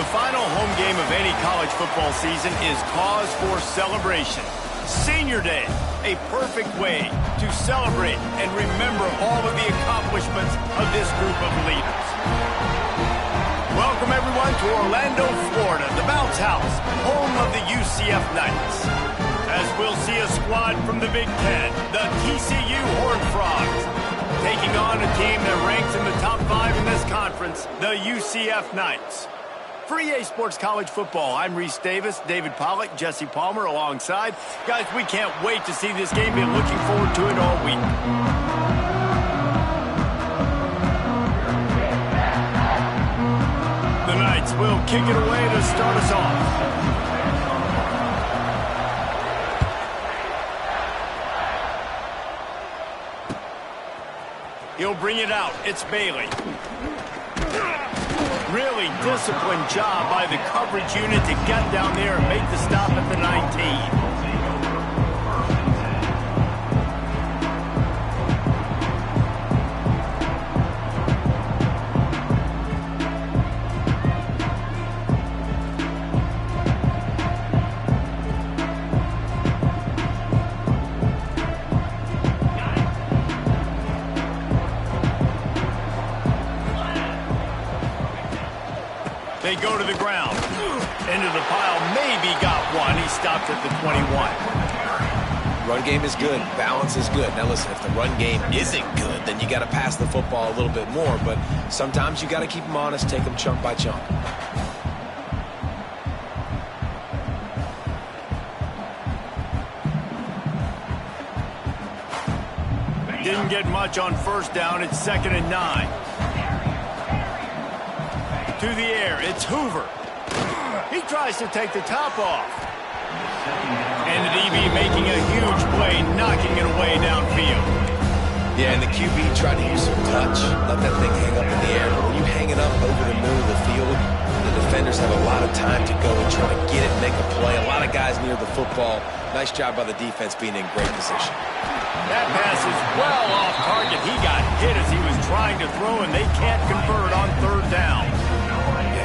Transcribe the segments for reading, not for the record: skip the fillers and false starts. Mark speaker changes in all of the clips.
Speaker 1: The final home game of any college football season is cause for celebration. Senior Day, a perfect way to celebrate and remember all of the accomplishments of this group of leaders. Welcome, everyone, to Orlando, Florida, the Bounce House, home of the UCF Knights. As we'll see a squad from the Big Ten, the TCU Horned Frogs, taking on a team that ranks in the top 5 in this conference, the UCF Knights. For EA Sports College Football, I'm Reese Davis, David Pollack, Jesse Palmer alongside. Guys, we can't wait to see this game. Been looking forward to it all week. The Knights will kick it away to start us off. He'll bring it out. It's Bailey. Really disciplined job by the coverage unit to get down there and make the stop at the 19. They go to the ground. Into the pile. Maybe got one. He stopped at the 21.
Speaker 2: Run game is good. Balance is good. Now listen, if the run game isn't good, then you got to pass the football a little bit more. But sometimes you got to keep them honest, take them chunk by chunk.
Speaker 1: Didn't get much on first down. It's 2nd and 9. To the air, it's Hoover. He tries to take the top off. And the DB making a huge play, knocking it away downfield.
Speaker 2: Yeah, and the QB tried to use some touch, let that thing hang up in the air. But when you hang it up over the middle of the field, the defenders have a lot of time to go and try to get it, make a play. A lot of guys near the football. Nice job by the defense being in great position.
Speaker 1: That pass is well off target. He got hit as he was trying to throw, and they can't convert on 3rd down.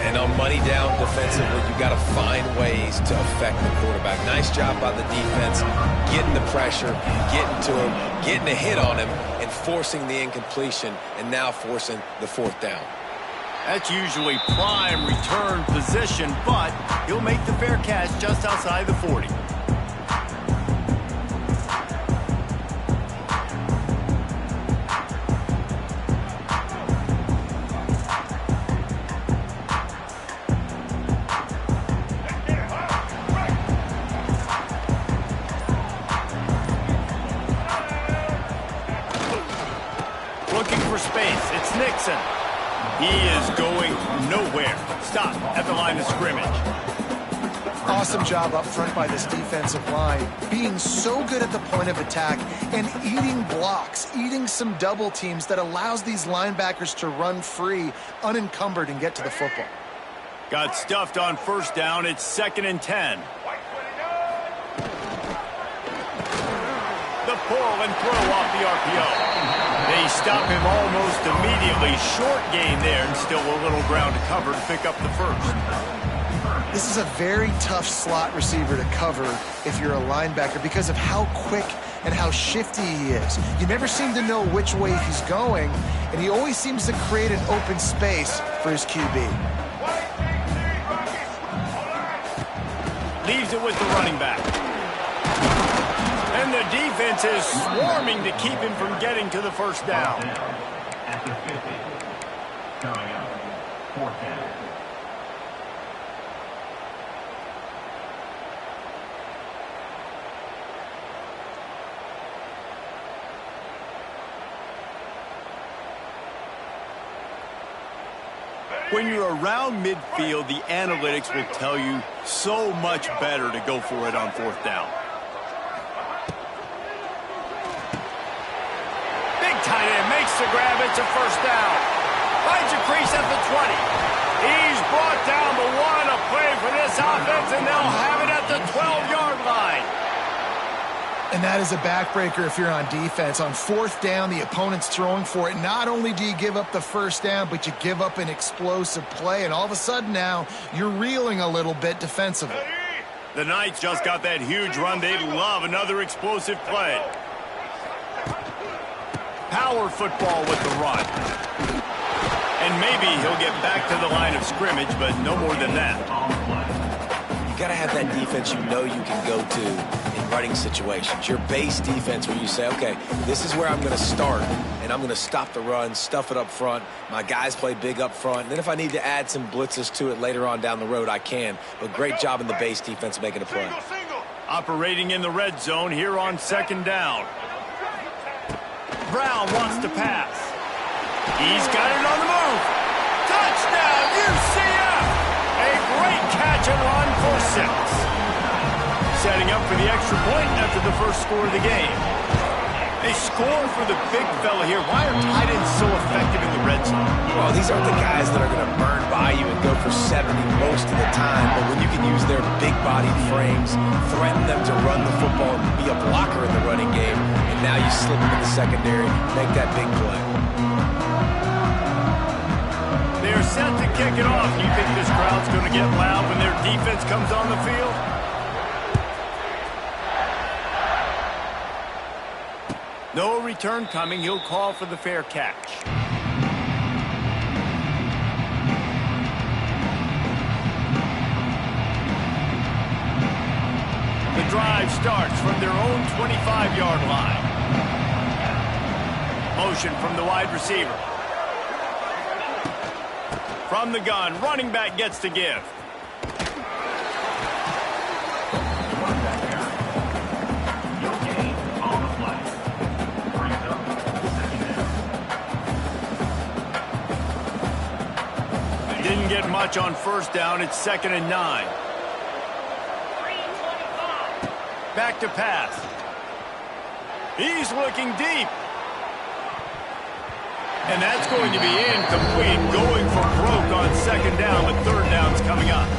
Speaker 2: And on money down defensively, you got to find ways to affect the quarterback. Nice job by the defense, getting the pressure, getting to him, getting a hit on him, and forcing the incompletion, and now forcing the 4th down.
Speaker 1: That's usually prime return position, but he'll make the fair catch just outside the 40. Looking for space. It's Nixon. He is going nowhere. Stop at the line of scrimmage.
Speaker 3: Awesome job up front by this defensive line. Being so good at the point of attack and eating blocks, eating some double teams that allows these linebackers to run free, unencumbered, and get to the football.
Speaker 1: Got stuffed on first down. It's 2nd and 10. The pull and throw off the RPO. They stop him almost immediately. Short gain there, and still a little ground to cover to pick up the 1st.
Speaker 3: This is a very tough slot receiver to cover if you're a linebacker because of how quick and how shifty he is. You never seem to know which way he's going, and he always seems to create an open space for his QB.
Speaker 1: Leaves it with the running back. And the defense is swarming to keep him from getting to the 1st down.
Speaker 4: At the 50, coming up, 4th down.
Speaker 1: When you're around midfield, the analytics will tell you so much better to go for it on 4th down. Tight end makes the grab. It's a 1st down. Finds a crease at the 20. He's brought down, but what a play for this offense, and they'll have it at the 12-yard line.
Speaker 3: And that is a backbreaker if you're on defense. On fourth down, the opponent's throwing for it. Not only do you give up the first down, but you give up an explosive play. And all of a sudden now, you're reeling a little bit defensively.
Speaker 1: The Knights just got that huge run. They'd love another explosive play. Power football with the run. And maybe he'll get back to the line of scrimmage, but no more than that.
Speaker 2: You got to have that defense you know you can go to in running situations. Your base defense where you say, okay, this is where I'm going to start, and I'm going to stop the run, stuff it up front. My guys play big up front. And then if I need to add some blitzes to it later on down the road, I can. But great job in the base defense making a play.
Speaker 1: Operating in the red zone here on second down. Brown wants to pass. He's got it on the move. Touchdown, UCF! A great catch and run for 6. Setting up for the extra point after the first score of the game. They score for the big fella here. Why are tight ends so effective in the red zone?
Speaker 2: Well, these aren't the guys that are going to burn by you and go for 70 most of the time, but when you can use their big-bodied frames, threaten them to run the football and be a blocker in the running game, and now you slip them in the secondary, make that big play.
Speaker 1: They're set to kick it off. You think this crowd's going to get loud when their defense comes on the field? No return coming. He'll call for the fair catch. The drive starts from their own 25-yard line. Motion from the wide receiver. From the gun, running back gets the give. Didn't get much on first down. It's 2nd and 9. Back to pass. He's looking deep. And that's going to be incomplete. Going for broke on 2nd down, but 3rd down's coming up.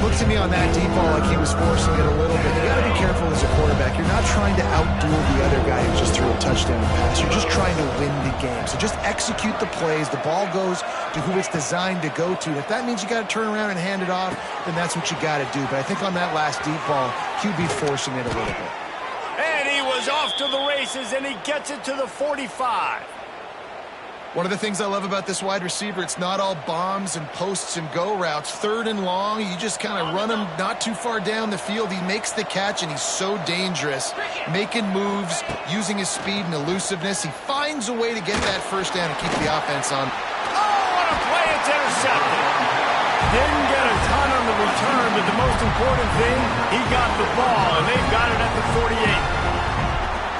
Speaker 3: Looks to me on that deep ball like he was forcing it a little bit. You got to be careful as a quarterback. You're not trying to outduel the other guy who just threw a touchdown pass. You're just trying to win the game. So just execute the plays. The ball goes to who it's designed to go to. If that means you got to turn around and hand it off, then that's what you got to do. But I think on that last deep ball, QB forcing it a little bit.
Speaker 1: And he was off to the races, and he gets it to the 45.
Speaker 3: One of the things I love about this wide receiver, it's not all bombs and posts and go routes. 3rd and long, you just kind of run him not too far down the field. He makes the catch, and he's so dangerous, making moves, using his speed and elusiveness. He finds a way to get that first down and keep the offense on.
Speaker 1: Oh, what a play! It's intercepted. Didn't get a ton on the return, but the most important thing, he got the ball, and they've got it at the 48.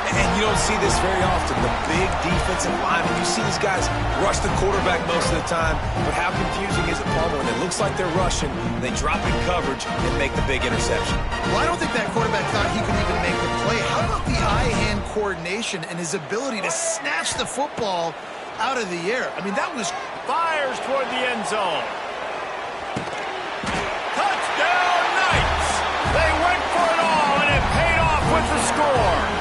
Speaker 2: And you don't see this very often. The big defensive linemen, you see these guys rush the quarterback most of the time, but how confusing is it, Palmer, when it looks like they're rushing, they drop in coverage and make the big interception?
Speaker 3: Well, I don't think that quarterback thought he could even make the play. How about the eye-hand coordination and his ability to snatch the football out of the air? I mean, that was...
Speaker 1: Fires toward the end zone. Touchdown, Knights! They went for it all, and it paid off with the score.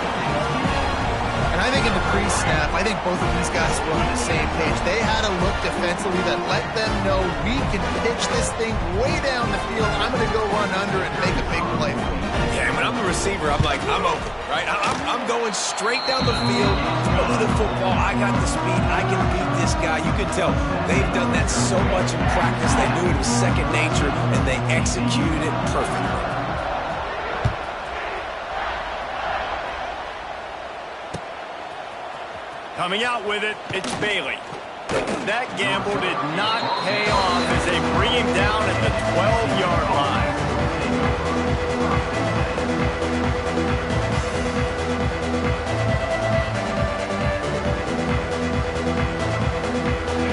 Speaker 3: And I think in the pre-snap, I think both of these guys were on the same page. They had a look defensively that let them know we can pitch this thing way down the field. I'm going to go run under and make a big play for you.
Speaker 2: Yeah, when I'm the receiver, I'm like, I'm open, right? I'm going straight down the field, throw the football. I got the speed. I can beat this guy. You can tell they've done that so much in practice. They knew it was second nature, and they executed it perfectly.
Speaker 1: Coming out with it, it's Bailey. That gamble did not pay off as they bring him down at the 12-yard line.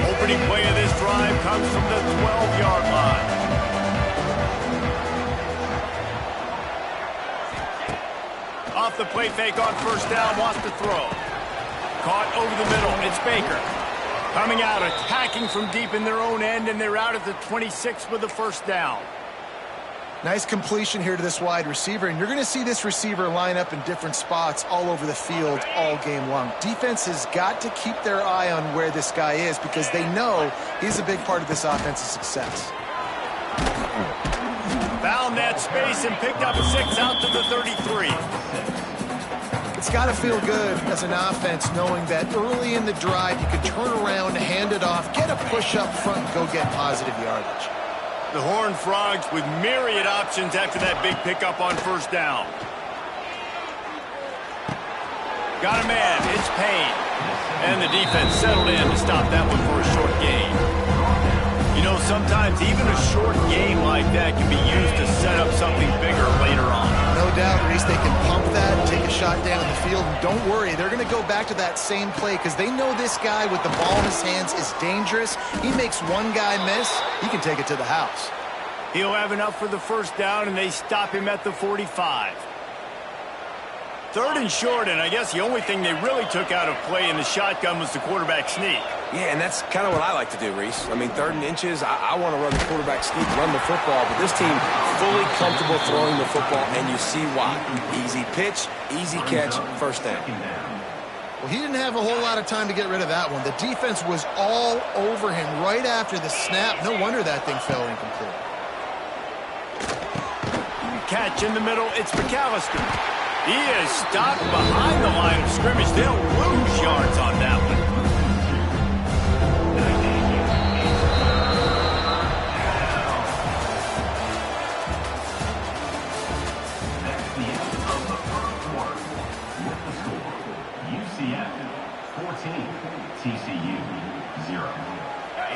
Speaker 1: Opening play of this drive comes from the 12-yard line. Off the play fake on first down, wants to throw. Caught over the middle, it's Baker. Coming out, attacking from deep in their own end, and they're out at the 26 with the first down.
Speaker 3: Nice completion here to this wide receiver, and you're going to see this receiver line up in different spots all over the field all game long. Defense has got to keep their eye on where this guy is because they know he's a big part of this offense's success.
Speaker 1: Found that space and picked up 6 out to the 33.
Speaker 3: It's got to feel good as an offense knowing that early in the drive you can turn around, hand it off, get a push up front, and go get positive yardage.
Speaker 1: The Horned Frogs with myriad options after that big pickup on first down. Got a man, it's Payne. And the defense settled in to stop that one for a short gain. You know, sometimes even a short game like that can be used to set up something bigger later on.
Speaker 3: No doubt, Reese, they can pump that, take a shot down the field, and don't worry, they're going to go back to that same play because they know this guy with the ball in his hands is dangerous. He makes one guy miss, he can take it to the house.
Speaker 1: He'll have enough for the first down, and they stop him at the 45. 3rd and short, and I guess the only thing they really took out of play in the shotgun was the quarterback sneak.
Speaker 2: Yeah, and that's kind of what I like to do, Reese. I mean, 3rd and inches, I want to run the quarterback sneak, run the football, but this team fully comfortable throwing the football, and you see why. Easy pitch, easy catch, first down.
Speaker 3: Well, he didn't have a whole lot of time to get rid of that one. The defense was all over him right after the snap. No wonder that thing fell incomplete.
Speaker 1: Catch in the middle, it's McAllister. He is stopped behind the line of scrimmage. They'll lose yards on that one.
Speaker 4: That's the end of the first quarter. With the score, UCF 14, TCU 0.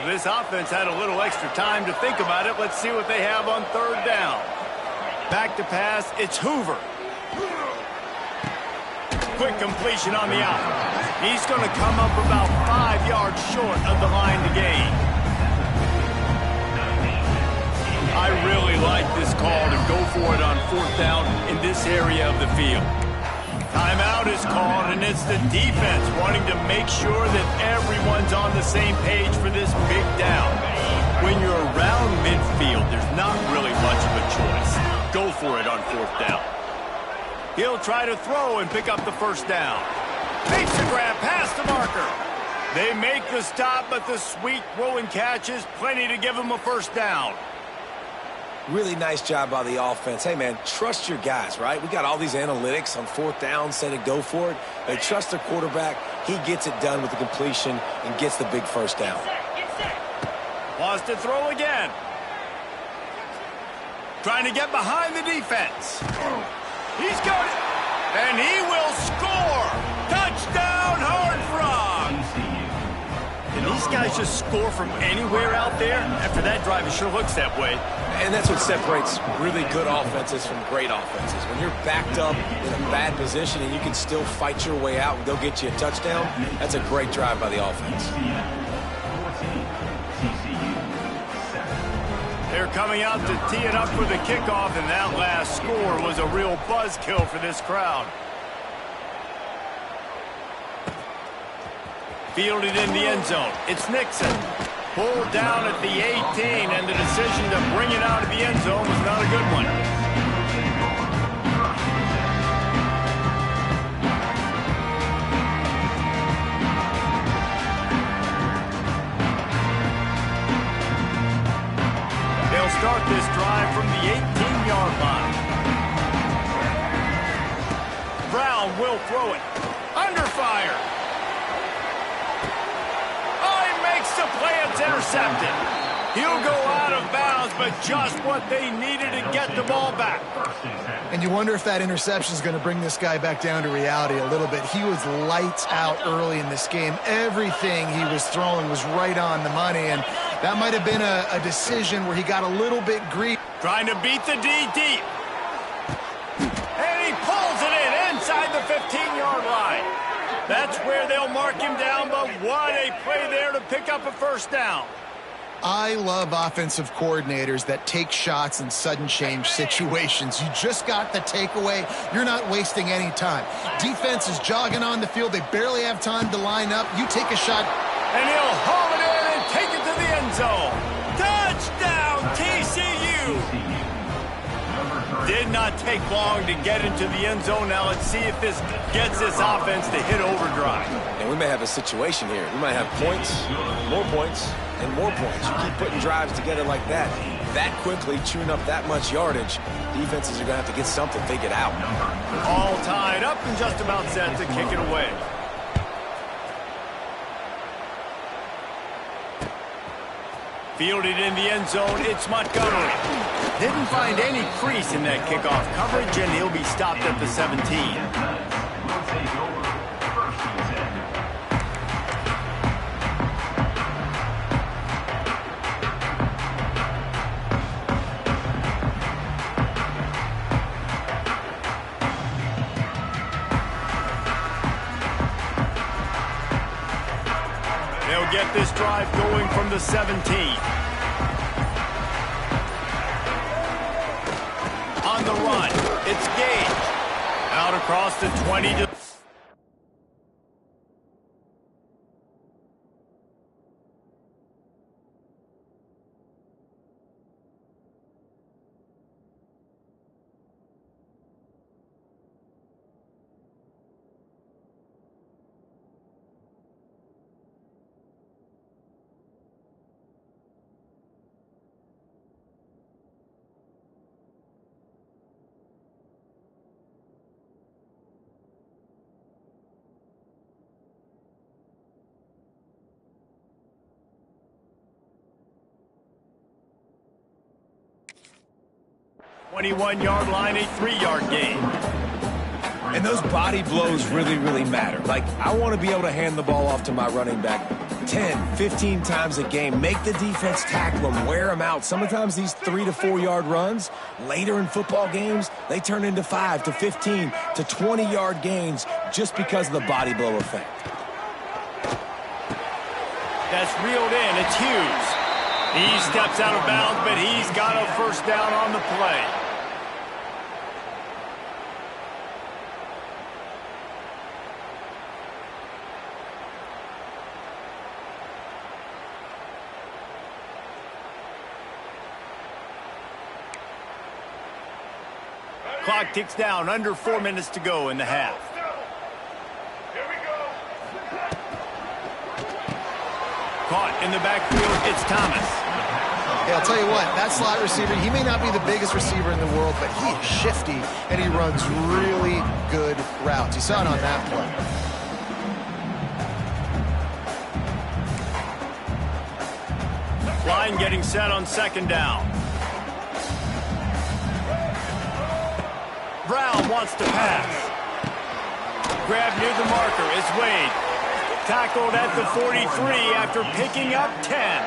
Speaker 1: This offense had a little extra time to think about it. Let's see what they have on 3rd down. Back to pass, it's Hoover. Quick completion on the out. He's going to come up about 5 yards short of the line to gain. I really like this call to go for it on 4th down in this area of the field. Timeout is called, and it's the defense wanting to make sure that everyone's on the same page for this big down. When you're around midfield, there's not really much of a choice. Go for it on 4th down. He'll try to throw and pick up the first down. Makes the grab past the marker. They make the stop, but the sweet throw and catch is plenty to give them a first down.
Speaker 2: Really nice job by the offense. Hey, man, trust your guys, right? We got all these analytics on 4th down, say to go for it. They trust their quarterback. He gets it done with the completion and gets the big first down.
Speaker 1: Wants to throw again. Trying to get behind the defense. He's got it. And he will score. Touchdown, Horned Frogs. Can these guys just score from anywhere out there? After that drive, it sure looks that way.
Speaker 2: And that's what separates really good offenses from great offenses. When you're backed up in a bad position and you can still fight your way out and go get you a touchdown, that's a great drive by the offense.
Speaker 1: They're coming out to tee it up for the kickoff, and that last score was a real buzzkill for this crowd. Fielded in the end zone. It's Nixon. Pulled down at the 18, and the decision to bring it out of the end zone was not a good one. They'll start this drive from the 18-yard line. Brown will throw it. Under fire. The play, it's intercepted. He'll go out of bounds, but just what they needed to get the ball back.
Speaker 3: And you wonder if that interception is going to bring this guy back down to reality a little bit. He was lights out early in this game. Everything he was throwing was right on the money, and that might have been a decision where he got a little bit greedy.
Speaker 1: Trying to beat the D deep. And he pulls it in inside the 15-yard line. That's where they'll mark him down, but what a play there to pick up a first down.
Speaker 3: I love offensive coordinators that take shots in sudden change situations. You just got the takeaway. You're not wasting any time. Defense is jogging on the field. They barely have time to line up. You take a shot.
Speaker 1: And he'll haul it in and take it to the end zone. Touchdown, TCU! Did not take long to get into the end zone. Now let's see if this gets this offense to hit overdrive.
Speaker 2: And we may have a situation here. We might have points, and more points. You keep putting drives together like that quickly, chewing up that much yardage, defenses are going to have to get something figured out.
Speaker 1: All tied up and just about set to kick it away. Fielded in the end zone, it's Montgomery. Didn't find any crease in that kickoff coverage, and he'll be stopped at the 17.
Speaker 4: Will take over 1st and 10.
Speaker 1: They'll get this drive going from the 17. On the run, it's Gage. Out across the 20 to... ...21-yard line, a 3-yard gain.
Speaker 2: And those body blows really, really matter. Like, I want to be able to hand the ball off to my running back 10, 15 times a game. Make the defense tackle them, wear them out. Sometimes these 3 to 4 yard runs, later in football games, they turn into 5 to 15 to 20-yard gains just because of the body blow effect.
Speaker 1: That's reeled in. It's Hughes. He steps out of bounds, but he's got a first down on the play. Clock ticks down, under 4 minutes to go in the half. Caught in the backfield, it's Thomas.
Speaker 3: Yeah, I'll tell you what, that slot receiver, he may not be the biggest receiver in the world, but he is shifty, and he runs really good routes. You saw it on that play.
Speaker 1: Line getting set on 2nd down. Brown wants to pass. Grab near the marker, it's Wade. Tackled at the 43 after picking up 10.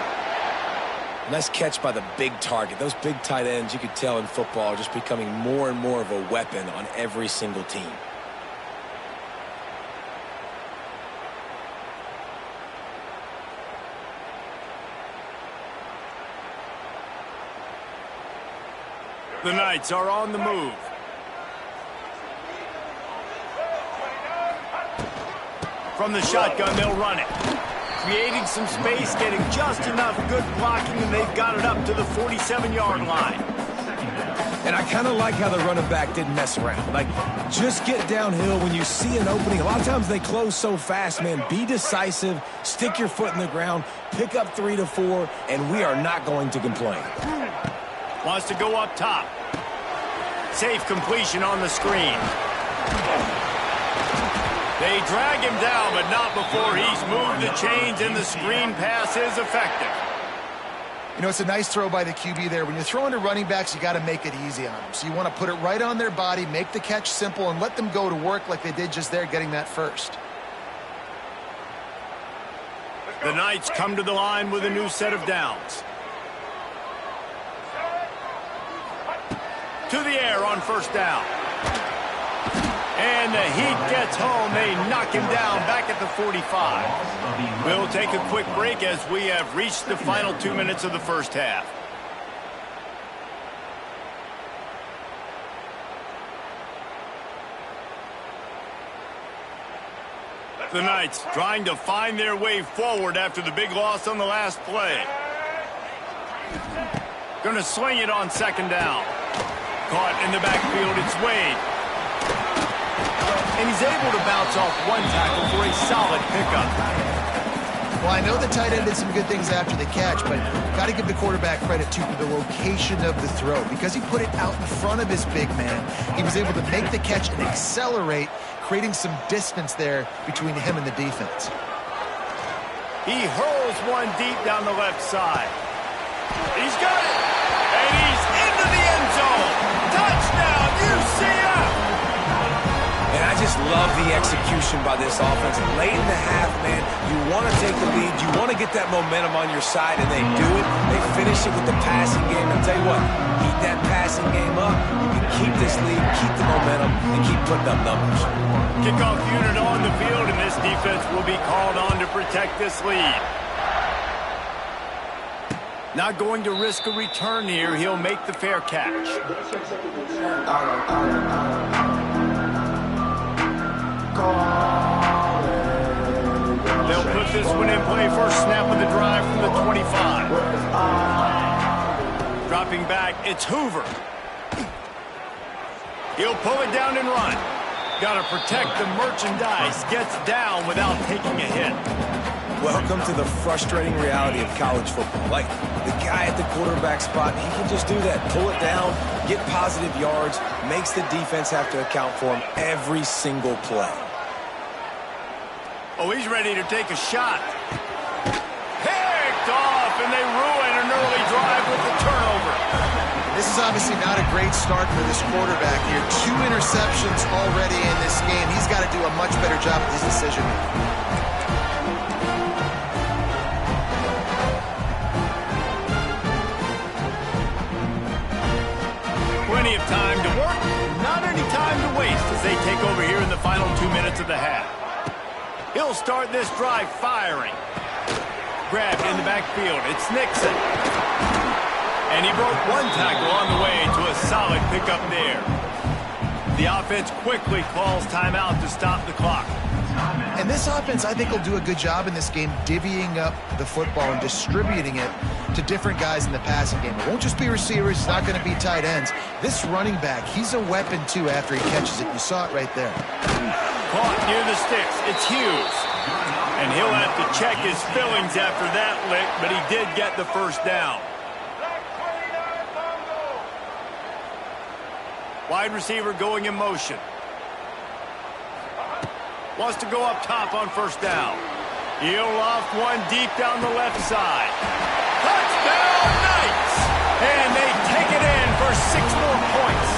Speaker 2: Nice catch by the big target. Those big tight ends, you could tell in football, are just becoming more and more of a weapon on every single team.
Speaker 1: The Knights are on the move. From the shotgun, they'll run it. Creating some space, getting just enough good blocking, and they've got it up to the 47-yard line.
Speaker 2: And I kind of like how the running back didn't mess around. Like, just get downhill when you see an opening. A lot of times they close so fast, man. Be decisive, stick your foot in the ground, pick up 3 to 4, and we are not going to complain.
Speaker 1: Wants to go up top. Safe completion on the screen. They drag him down, but not before he's moved the chains, and the screen pass is effective.
Speaker 3: You know, it's a nice throw by the QB there. When you're throwing to running backs, you got to make it easy on them. So you want to put it right on their body, make the catch simple, and let them go to work like they did just there, getting that first.
Speaker 1: The Knights come to the line with a new set of downs. To the air on 1st down. And the Heat gets home. They knock him down back at the 45. We'll take a quick break as we have reached the final 2 minutes of the first half. The Knights trying to find their way forward after the big loss on the last play. Going to swing it on 2nd down. caught in the backfield. It's Wade. And he's able to bounce off one tackle for a solid pickup.
Speaker 3: Well, I know the tight end did some good things after the catch, but got to give the quarterback credit to the location of the throw. Because he put it out in front of his big man, he was able to make the catch and accelerate, creating some distance there between him and the defense.
Speaker 1: He hurls one deep down the left side. He's got it! And he's into the end zone! Touchdown, UCF!
Speaker 2: And I just love the execution by this offense. Late in the half, man, you want to take the lead. You want to get that momentum on your side, and they do it. They finish it with the passing game. I'll tell you what, keep that passing game up. You can keep this lead, keep the momentum, and keep putting up numbers.
Speaker 1: Kickoff unit on the field, and this defense will be called on to protect this lead. Not going to risk a return here. He'll make the fair catch. They'll put this one in play. First snap of the drive from the 25. Dropping back, it's Hoover. He'll pull it down and run. Got to protect the merchandise. Gets down without taking a hit.
Speaker 2: Welcome to the frustrating reality of college football. Like, the guy at the quarterback spot, he can just do that. Pull it down, get positive yards, makes the defense have to account for him every single play.
Speaker 1: Oh, he's ready to take a shot. Picked off, and they ruin an early drive with the turnover.
Speaker 3: This is obviously not a great start for this quarterback here. 2 interceptions already in this game. He's got to do a much better job with his decision making.
Speaker 1: Plenty of time to work, not any time to waste as they take over here in the final 2 minutes of the half. He'll start this drive firing. Grabbed in the backfield. It's Nixon. And he broke one tackle on the way to a solid pickup there. The offense quickly calls timeout to stop the clock.
Speaker 3: And this offense, I think, will do a good job in this game divvying up the football and distributing it to different guys in the passing game. It won't just be receivers. It's not going to be tight ends. This running back, he's a weapon, too, after he catches it. You saw it right there.
Speaker 1: Caught near the sticks. It's Hughes. And he'll have to check his fillings after that lick, but he did get the first down. Wide receiver going in motion. Wants to go up top on first down. He'll loft one deep down the left side. Touchdown, Knights! And they take it in for 6 more points.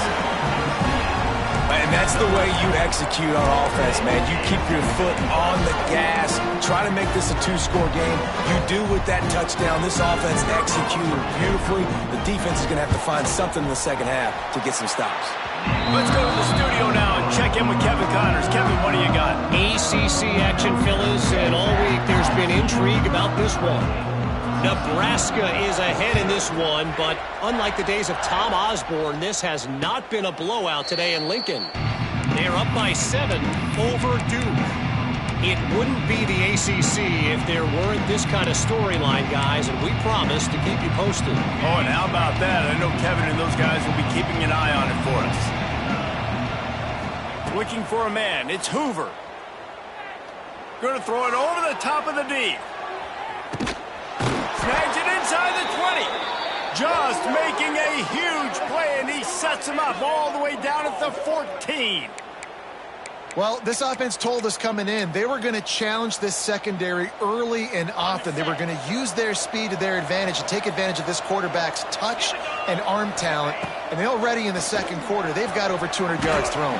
Speaker 2: And that's the way you execute on offense, man. You keep your foot on the gas. Try to make this a 2-score game. You do with that touchdown. This offense executed beautifully. The defense is going to have to find something in the second half to get some stops.
Speaker 1: Let's go to the studio now and check in with Kevin Connors. Kevin, what do you got?
Speaker 5: ACC action, fellas, and all week there's been intrigue about this one. Nebraska is ahead in this one, but unlike the days of Tom Osborne, this has not been a blowout today in Lincoln. They're up by 7 over Duke. It wouldn't be the ACC if there weren't this kind of storyline, guys, and we promise to keep you posted.
Speaker 1: Oh, and how about that? I know Kevin and those guys will be keeping an eye on it for us. Looking for a man. It's Hoover. Going to throw it over the top of the D. Snags it inside the 20. Just making a huge play, and he sets him up all the way down at the 14.
Speaker 3: Well, this offense told us coming in they were going to challenge this secondary early and often. They were going to use their speed to their advantage and take advantage of this quarterback's touch and arm talent. And already in the second quarter, they've got over 200 yards thrown.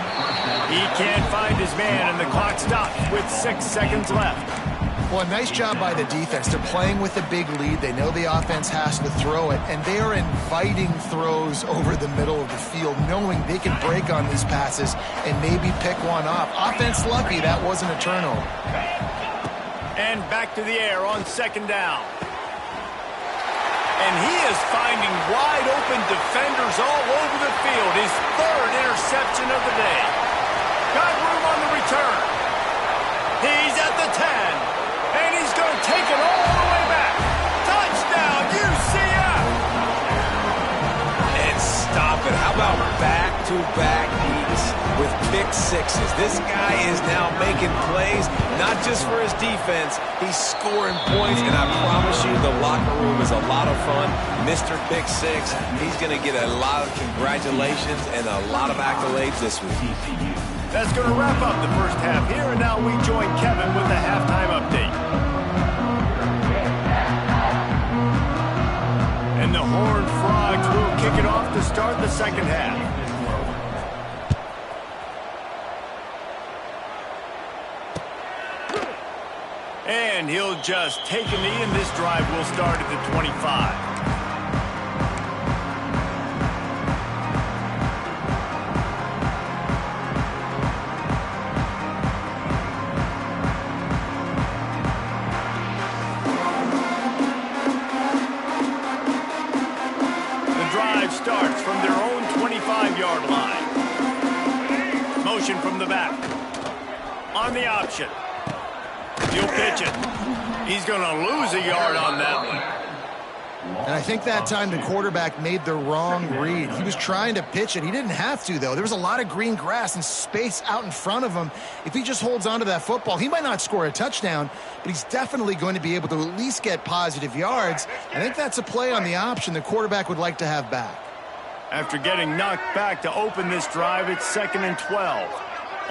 Speaker 1: He can't find his man, and the clock stops with 6 seconds left.
Speaker 3: Well, a nice job by the defense. They're playing with a big lead. They know the offense has to throw it, and they are inviting throws over the middle of the field, knowing they can break on these passes and maybe pick one off. Offense lucky that wasn't a turnover.
Speaker 1: And back to the air on second down. And he is finding wide open defenders all over the field. His 3rd interception of the day. Got room on the return. He's at the 10. And he's going to take it all the way back. Touchdown, UCF!
Speaker 2: And stop it. How about back-to-back weeks with pick sixes. This guy is now making plays, not just for his defense, he's scoring points, and I promise you the locker room is a lot of fun. Mr. Pick Six, he's going to get a lot of congratulations and a lot of accolades this week.
Speaker 1: That's going to wrap up the first half here, and now we join Kevin with the halftime update. And the Horned Frogs will kick it off to start the second half. And he'll just take a knee, and this drive will start at the 25. Starts from their own 25-yard line. Motion from the back. On the option. He'll pitch it. He's going to lose a yard on that one.
Speaker 3: And I think that time the quarterback made the wrong read. He was trying to pitch it. He didn't have to, though. There was a lot of green grass and space out in front of him. If he just holds on to that football, he might not score a touchdown, but he's definitely going to be able to at least get positive yards. I think that's a play on the option the quarterback would like to have back.
Speaker 1: After getting knocked back to open this drive, it's 2nd and 12.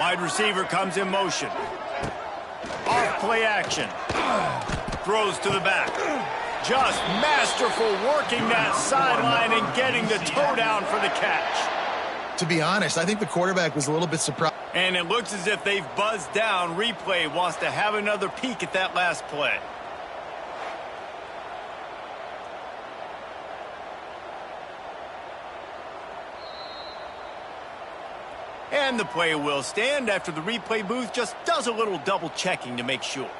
Speaker 1: Wide receiver comes in motion. Off play action. Throws to the back. Just masterful working that sideline and getting the toe down for the catch.
Speaker 3: To be honest, I think the quarterback was a little bit surprised.
Speaker 1: And it looks as if they've buzzed down. Replay wants to have another peek at that last play. And the play will stand after the replay booth just does a little double checking to make sure.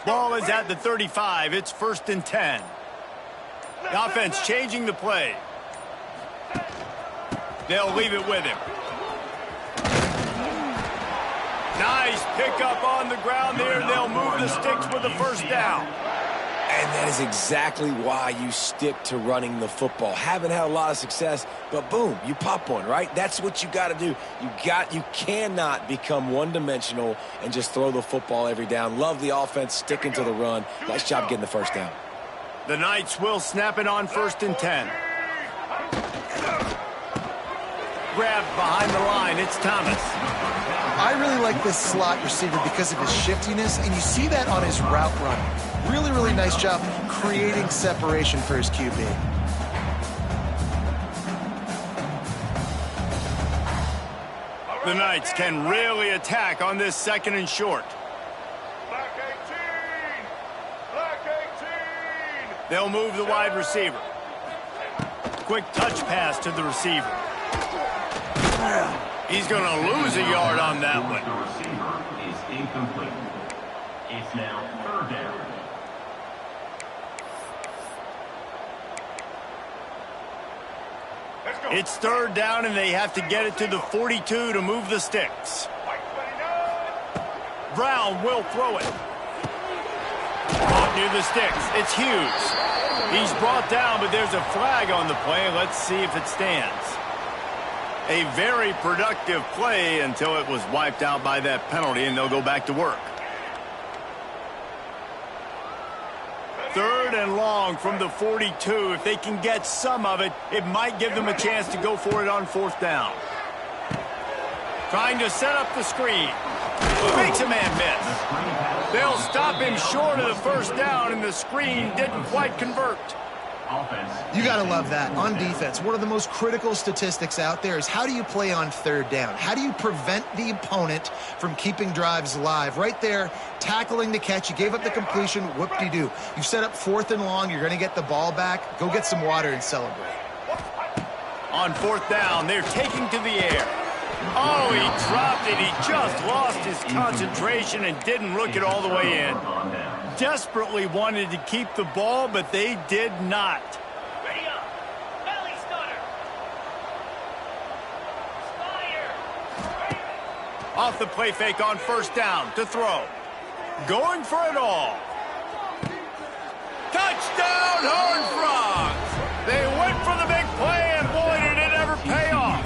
Speaker 1: Ball is at the 35. It's 1st and 10. The offense changing the play. They'll leave it with him. Nice pickup on the ground there. They'll move the sticks with the first down.
Speaker 2: And that is exactly why you stick to running the football. Haven't had a lot of success, but boom, you pop one, right? That's what you got to do. You cannot become one-dimensional and just throw the football every down. Love the offense, sticking to the run. Nice job getting the first down.
Speaker 1: The Knights will snap it on 1st and 10. Grabbed behind the line. It's Thomas.
Speaker 3: I really like this slot receiver because of his shiftiness, and you see that on his route running. Really, really nice job creating separation for his QB.
Speaker 1: The Knights can really attack on this 2nd and short.
Speaker 6: Black 18! Black 18!
Speaker 1: They'll move the wide receiver. Quick touch pass to the receiver. He's going to lose a yard on that one.
Speaker 4: The receiver is incomplete. It's now 3rd down.
Speaker 1: It's 3rd down, and they have to get it to the 42 to move the sticks. Brown will throw it. Brought near the sticks. It's Hughes. He's brought down, but there's a flag on the play. Let's see if it stands. A very productive play until it was wiped out by that penalty, and they'll go back to work. 3rd and long from the 42. If they can get some of it, it might give them a chance to go for it on 4th down. Trying to set up the screen. Makes a man miss. They'll stop him short of the 1st down, and the screen didn't quite convert.
Speaker 3: You got to love that. On defense, one of the most critical statistics out there is how do you play on 3rd down? How do you prevent the opponent from keeping drives alive? Right there, tackling the catch. You gave up the completion. Whoop-de-doo. You set up 4th and long. You're going to get the ball back. Go get some water and celebrate.
Speaker 1: On 4th down, they're taking to the air. Oh, he dropped it. He just lost his concentration and didn't look it all the way in. Desperately wanted to keep the ball, but they did not. Off the play fake on first down to throw. Going for it all. Touchdown, Horned Frogs! They went for the big play, and boy, did it ever pay off.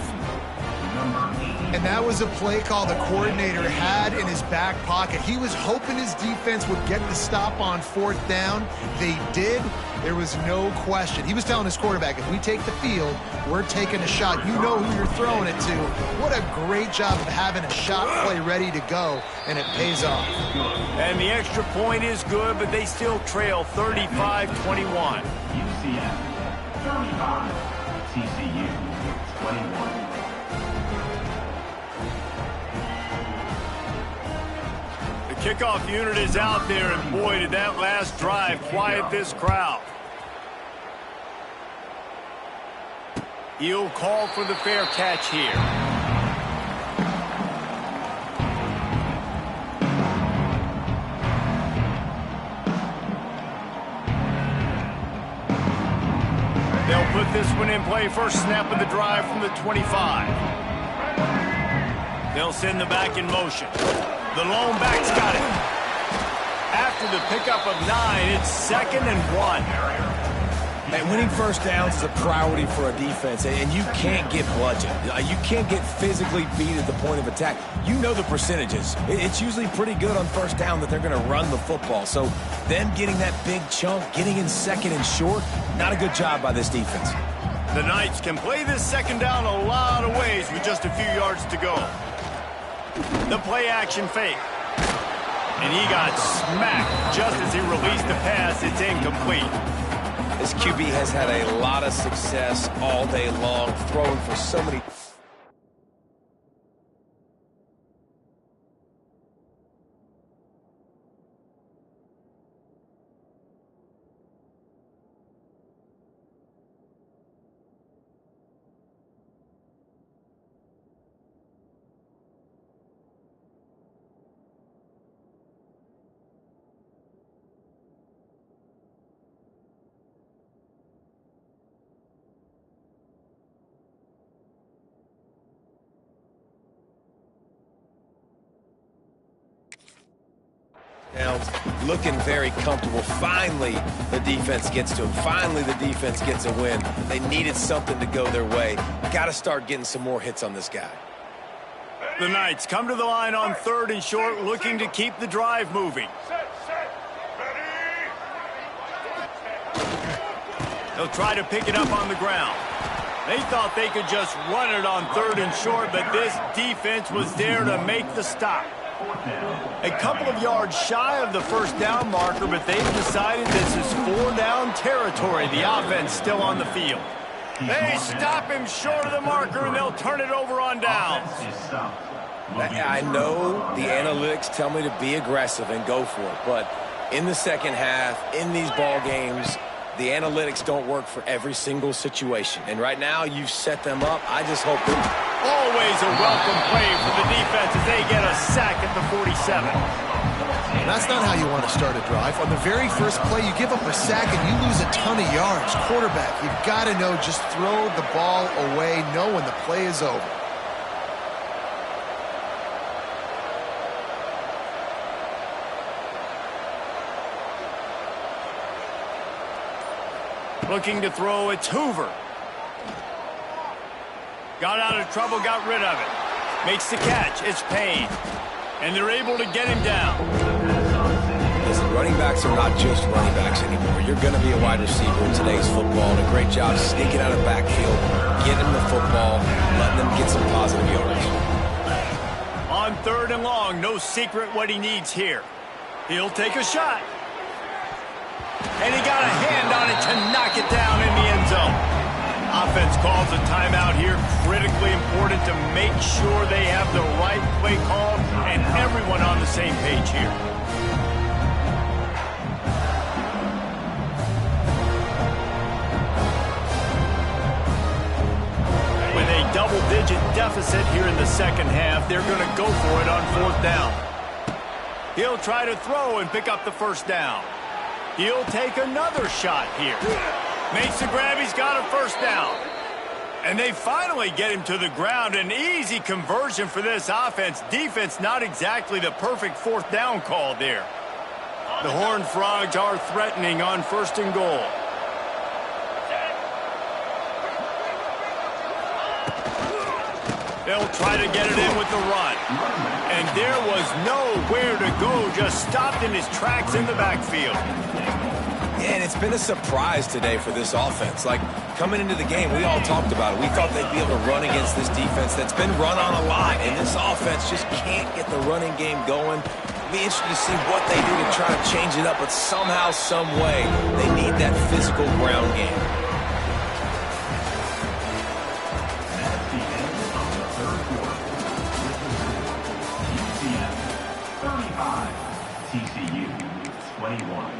Speaker 3: And that was a play call the coordinator had in his back pocket. He was hoping his defense would get the stop on fourth down. They did. There was no question. He was telling his quarterback, if we take the field, we're taking a shot. You know who you're throwing it to. What a great job of having a shot play ready to go, and it pays off.
Speaker 1: And the extra point is good, but they still trail 35-21.
Speaker 4: UCF 35, TCU 21.
Speaker 1: The kickoff unit is out there, and boy, did that last drive quiet this crowd. He'll call for the fair catch here. They'll put this one in play. First snap of the drive from the 25. They'll send the back in motion. The lone back's got it. After the pickup of 9, it's 2nd and 1.
Speaker 2: And winning first downs is a priority for a defense, and you can't get bludgeoned. You can't get physically beat at the point of attack. You know the percentages. It's usually pretty good on first down that they're going to run the football. So them getting that big chunk, getting in 2nd and short, not a good job by this defense.
Speaker 1: The Knights can play this 2nd down a lot of ways with just a few yards to go. The play action fake. And he got smacked just as he released the pass. It's incomplete.
Speaker 2: This QB has had a lot of success all day long, throwing for so many. Looking very comfortable. Finally, the defense gets to him. Finally, the defense gets a win. They needed something to go their way. Got to start getting some more hits on this guy.
Speaker 1: The Knights come to the line on 3rd and short, looking to keep the drive moving. They'll try to pick it up on the ground. They thought they could just run it on 3rd and short, but this defense was there to make the stop. A couple of yards shy of the first down marker, but they've decided this is 4-down territory. The offense still on the field. They stop him short of the marker, and they'll turn it over on downs.
Speaker 2: I know the analytics tell me to be aggressive and go for it, but in the second half, in these ball games, the analytics don't work for every single situation. And right now, you've set them up. I just hope that...
Speaker 1: Always a welcome play for the defense as they get a sack at the 47.
Speaker 3: That's not how you want to start a drive. On the very first play, you give up a sack and you lose a ton of yards. Quarterback, you've got to know, just throw the ball away, know when the play is over.
Speaker 1: Looking to throw, it's Hoover. Got out of trouble, got rid of it. Makes the catch, it's Payne. And they're able to get him down.
Speaker 2: Listen, running backs are not just running backs anymore. You're going to be a wide receiver in today's football, and a great job sneaking out of backfield, getting the football, letting them get some positive yardage.
Speaker 1: On 3rd and long, no secret what he needs here. He'll take a shot. And he got a hand on it to knock it down in the end zone. Offense calls a timeout here. Critically important to make sure they have the right play call and everyone on the same page here. With a double-digit deficit here in the second half, they're going to go for it on 4th down. He'll try to throw and pick up the first down. He'll take another shot here. Makes the grab, he's got a first down. And they finally get him to the ground. An easy conversion for this offense. Defense, not exactly the perfect fourth down call there. The Horned Frogs are threatening on 1st and goal. They'll try to get it in with the run. And there was nowhere to go, just stopped in his tracks in the backfield.
Speaker 2: Yeah, and it's been a surprise today for this offense. Like, coming into the game, we all talked about it. We thought they'd be able to run against this defense that's been run on a lot, and this offense just can't get the running game going. It'll be interesting to see what they do to try to change it up, but somehow, some way, they need that physical ground game.
Speaker 4: That's the end of the third quarter. UCF 35, TCU 21.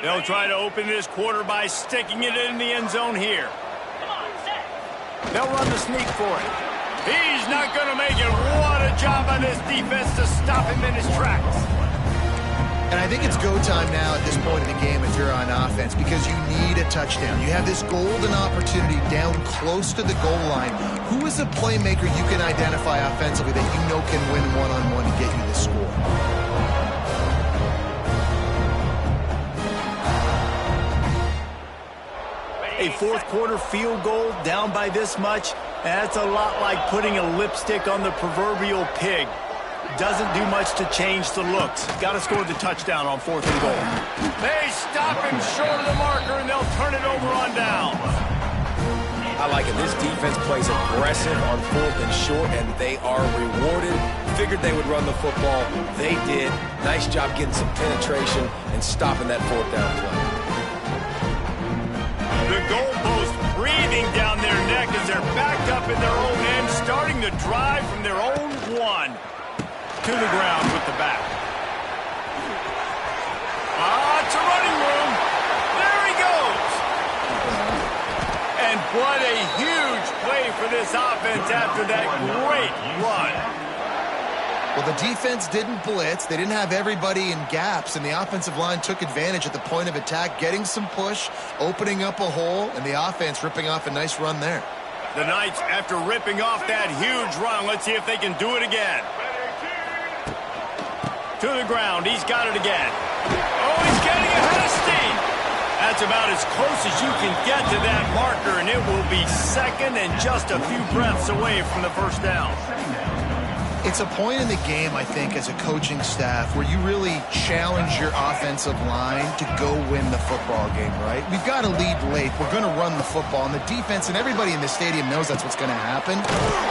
Speaker 1: They'll try to open this quarter by sticking it in the end zone here. They'll run the sneak for it. He's not going to make it. What a job by this defense to stop him in his tracks.
Speaker 3: And I think it's go time now at this point in the game if you're on offense, because you need a touchdown. You have this golden opportunity down close to the goal line. Who is a playmaker you can identify offensively that you know can win one-on-one and get you the score?
Speaker 1: A fourth quarter field goal down by this much, that's a lot like putting a lipstick on the proverbial pig. Doesn't do much to change the looks. Got to score the touchdown on 4th and goal. They stop him short of the marker, and they'll turn it over on down.
Speaker 2: I like it. This defense plays aggressive on 4th and short, and they are rewarded. Figured they would run the football. They did. Nice job getting some penetration and stopping that 4th down play.
Speaker 1: The goalpost breathing down their neck as they're backed up in their own end, starting to drive from their own 1. To the ground with the back. It's a running room. There he goes. And what a huge play for this offense after that great run.
Speaker 3: Well, the defense didn't blitz. They didn't have everybody in gaps, and the offensive line took advantage at the point of attack, getting some push, opening up a hole, and the offense ripping off a nice run there.
Speaker 1: The Knights, after ripping off that huge run, let's see if they can do it again. To the ground. He's got it again. Oh, he's getting ahead of steam. That's about as close as you can get to that marker, and it will be second and just a few breaths away from the first down.
Speaker 3: It's a point in the game, I think, as a coaching staff where you really challenge your offensive line to go win the football game, right? We've got to lead late. We're going to run the football, and the defense and everybody in the stadium knows that's what's going to happen.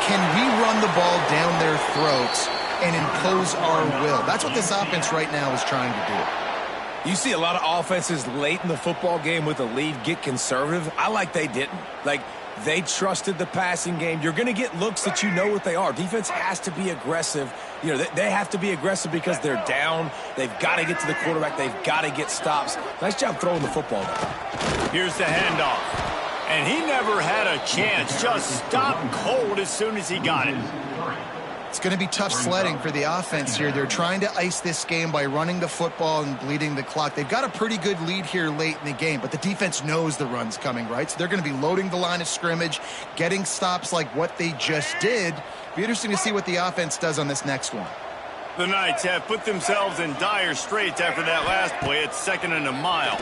Speaker 3: Can we run the ball down their throats and impose our will? That's what this offense right now is trying to do.
Speaker 2: You see a lot of offenses late in the football game with a lead get conservative. I like they didn't. Like, they trusted the passing game. You're going to get looks that you know what they are. Defense has to be aggressive. You know, they have to be aggressive because they're down. They've got to get to the quarterback. They've got to get stops. Nice job throwing the football.
Speaker 1: Here's the handoff. And he never had a chance. Just stopped cold as soon as he got it.
Speaker 3: It's going to be tough sledding for the offense here. They're trying to ice this game by running the football and bleeding the clock. They've got a pretty good lead here late in the game, but the defense knows the run's coming, right? So they're going to be loading the line of scrimmage, getting stops like what they just did. Be interesting to see what the offense does on this next one.
Speaker 1: The Knights have put themselves in dire straits after that last play. It's 2nd and a mile.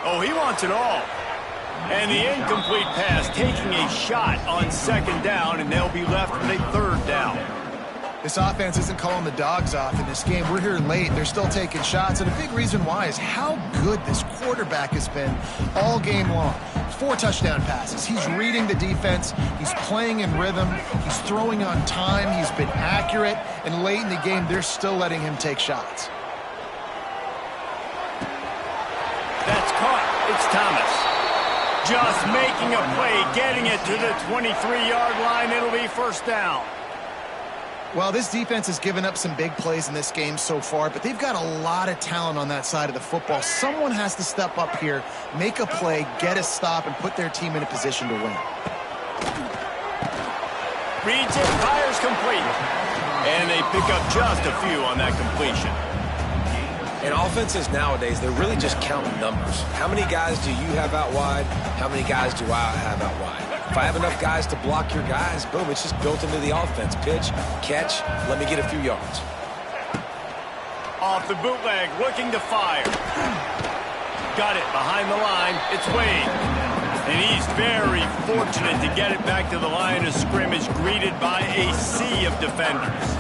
Speaker 1: Oh, he wants it all. And the incomplete pass taking a shot on 2nd down, and they'll be left with a 3rd down.
Speaker 3: This offense isn't calling the dogs off in this game. We're here late. They're still taking shots, and a big reason why is how good this quarterback has been all game long. 4 touchdown passes. He's reading the defense. He's playing in rhythm. He's throwing on time. He's been accurate, and late in the game, they're still letting him take shots.
Speaker 1: That's caught. It's Thomas. Just making a play, getting it to the 23-yard line. It'll be 1st down.
Speaker 3: Well, this defense has given up some big plays in this game so far, but they've got a lot of talent on that side of the football. Someone has to step up here, make a play, get a stop, and put their team in a position to win.
Speaker 1: Reads it, fires complete. And they pick up just a few on that completion.
Speaker 2: In offenses nowadays, they're really just counting numbers. How many guys do you have out wide? How many guys do I have out wide? If I have enough guys to block your guys, boom, it's just built into the offense. Pitch, catch, let me get a few yards.
Speaker 1: Off the bootleg, looking to fire. Got it behind the line. It's Wade. And he's very fortunate to get it back to the line of scrimmage, greeted by a sea of defenders.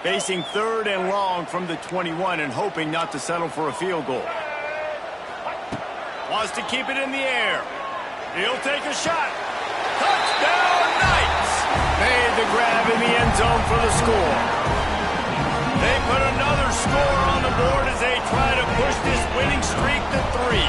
Speaker 1: Facing 3rd and long from the 21 and hoping not to settle for a field goal. Wants to keep it in the air. He'll take a shot. Touchdown Knights! Made the grab in the end zone for the score. They put another score on the board as they try to push this winning streak to 3.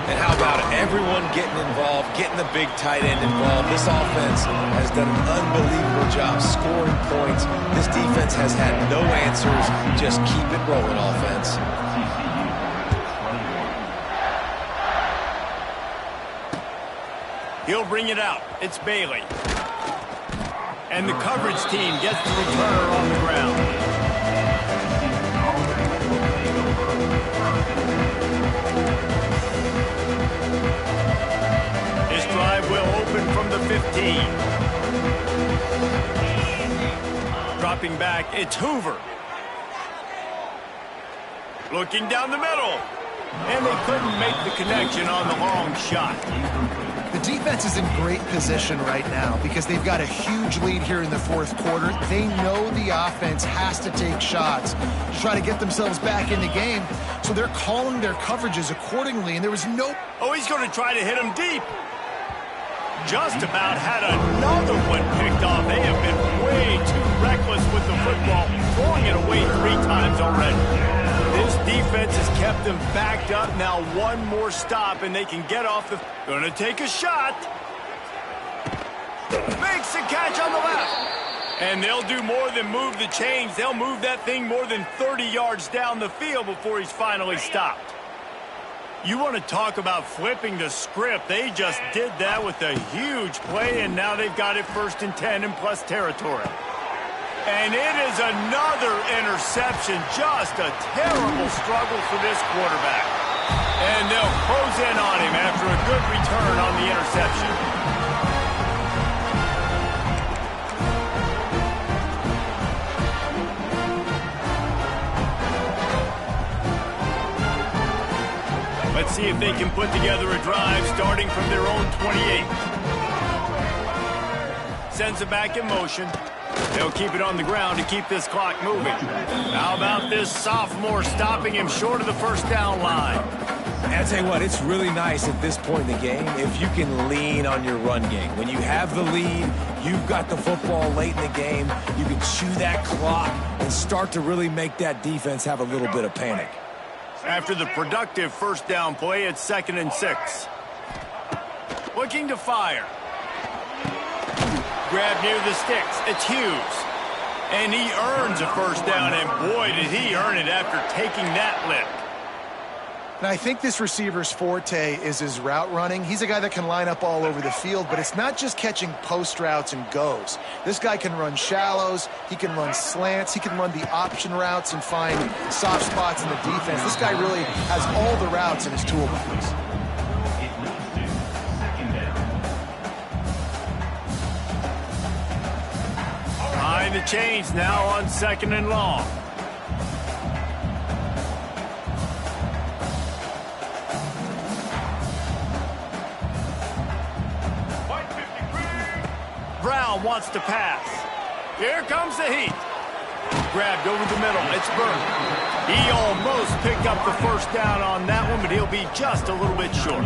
Speaker 2: And how about it? Everyone getting involved, getting the big tight end involved. This offense has done an unbelievable job scoring points. This defense has had no answers. Just keep it rolling, offense.
Speaker 1: He'll bring it out. It's Bailey. And the coverage team gets the returner on the ground. Drive will open from the 15. Dropping back, it's Hoover. Looking down the middle. And they couldn't make the connection on the long shot.
Speaker 3: The defense is in great position right now because they've got a huge lead here in the 4th quarter. They know the offense has to take shots to try to get themselves back in the game. So they're calling their coverages accordingly, and there was no...
Speaker 1: Oh, he's going to try to hit him deep. Just about had another one picked off. They have been way too reckless with the football, throwing it away 3 times already. This defense has kept them backed up. Now one more stop, and they can get off the... Gonna take a shot. Makes the catch on the left. And they'll do more than move the chains. They'll move that thing more than 30 yards down the field before he's finally stopped. You want to talk about flipping the script. They just did that with a huge play, and now they've got it 1st and 10 in plus territory. And it is another interception. Just a terrible struggle for this quarterback. And they'll close in on him after a good return on the interception. Let's see if they can put together a drive starting from their own 28. Sends it back in motion. They'll keep it on the ground to keep this clock moving. How about this sophomore stopping him short of the 1st down line?
Speaker 2: And I'll tell you what, it's really nice at this point in the game if you can lean on your run game. When you have the lead, you've got the football late in the game, you can chew that clock and start to really make that defense have a little bit of panic.
Speaker 1: After the productive 1st down play, it's 2nd and 6. Looking to fire. Grab near the sticks. It's Hughes. And he earns a 1st down, and boy, did he earn it after taking that lift.
Speaker 3: And I think this receiver's forte is his route running. He's a guy that can line up all over the field, but it's not just catching post routes and goes. This guy can run shallows, he can run slants, he can run the option routes and find soft spots in the defense. This guy really has all the routes in his toolbox.
Speaker 1: Behind the chains now on 2nd and long. Brown wants to pass. Here comes the heat. Grabbed over the middle. It's Burke. He almost picked up the 1st down on that one, but he'll be just a little bit short.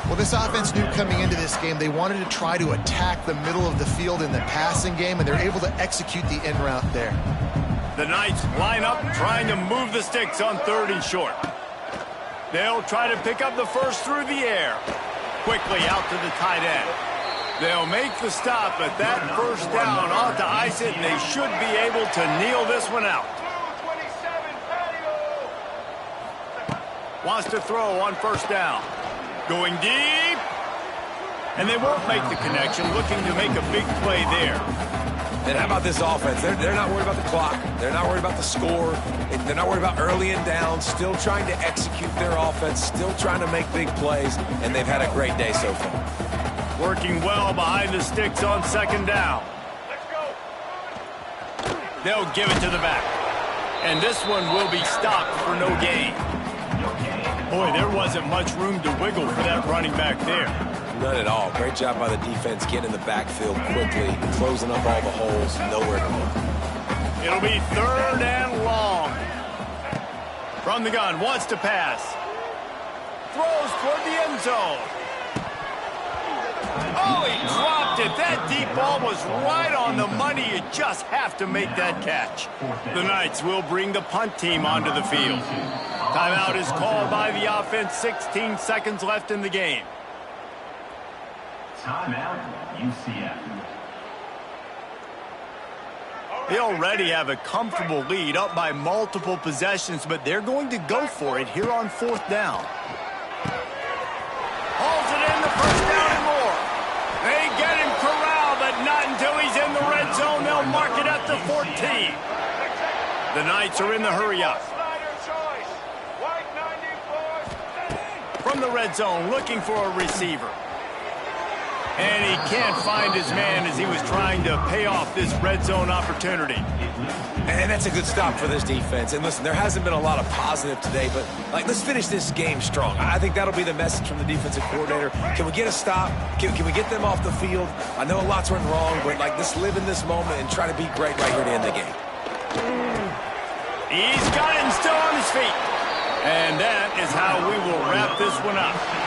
Speaker 3: Well, this offense knew coming into this game they wanted to try to attack the middle of the field in the passing game, and they're able to execute the in route there.
Speaker 1: The Knights line up trying to move the sticks on 3rd and short. They'll try to pick up the first through the air. Quickly out to the tight end. They'll make the stop, but that first down ought to ice it, and they should be able to kneel this one out. Wants to throw on first down. Going deep. And they won't make the connection, looking to make a big play there.
Speaker 2: And how about this offense? They're not worried about the clock. They're not worried about the score. They're not worried about early and down. Still trying to execute their offense. Still trying to make big plays. And they've had a great day so far.
Speaker 1: Working well behind the sticks on second down. They'll give it to the back. And this one will be stopped for no gain. Boy, there wasn't much room to wiggle for that running back there.
Speaker 2: None at all. Great job by the defense getting in the backfield quickly, closing up all the holes, nowhere to look.
Speaker 1: It'll be third and long. From the gun, wants to pass. Throws toward the end zone. Oh, he dropped it. That deep ball was right on the money. You just have to make that catch. The Knights will bring the punt team onto the field. Timeout is called by the offense. 16 seconds left in the game.
Speaker 4: Timeout, UCF.
Speaker 1: They already have a comfortable lead, up by multiple possessions, but they're going to go for it here on fourth down. Hauls it in, the first down and more. They get him corralled, but not until he's in the red zone. They'll mark it at the 14. The Knights are in the hurry-up. From the red zone, looking for a receiver. And he can't find his man as he was trying to pay off this red zone opportunity.
Speaker 2: And that's a good stop for this defense. And listen, there hasn't been a lot of positive today, but let's finish this game strong. I think that'll be the message from the defensive coordinator. Can we get a stop? Can we get them off the field? I know a lot's went wrong, but let's live in this moment and try to be great right here to end the game.
Speaker 1: He's got him still on his feet. And that is how we will wrap this one up.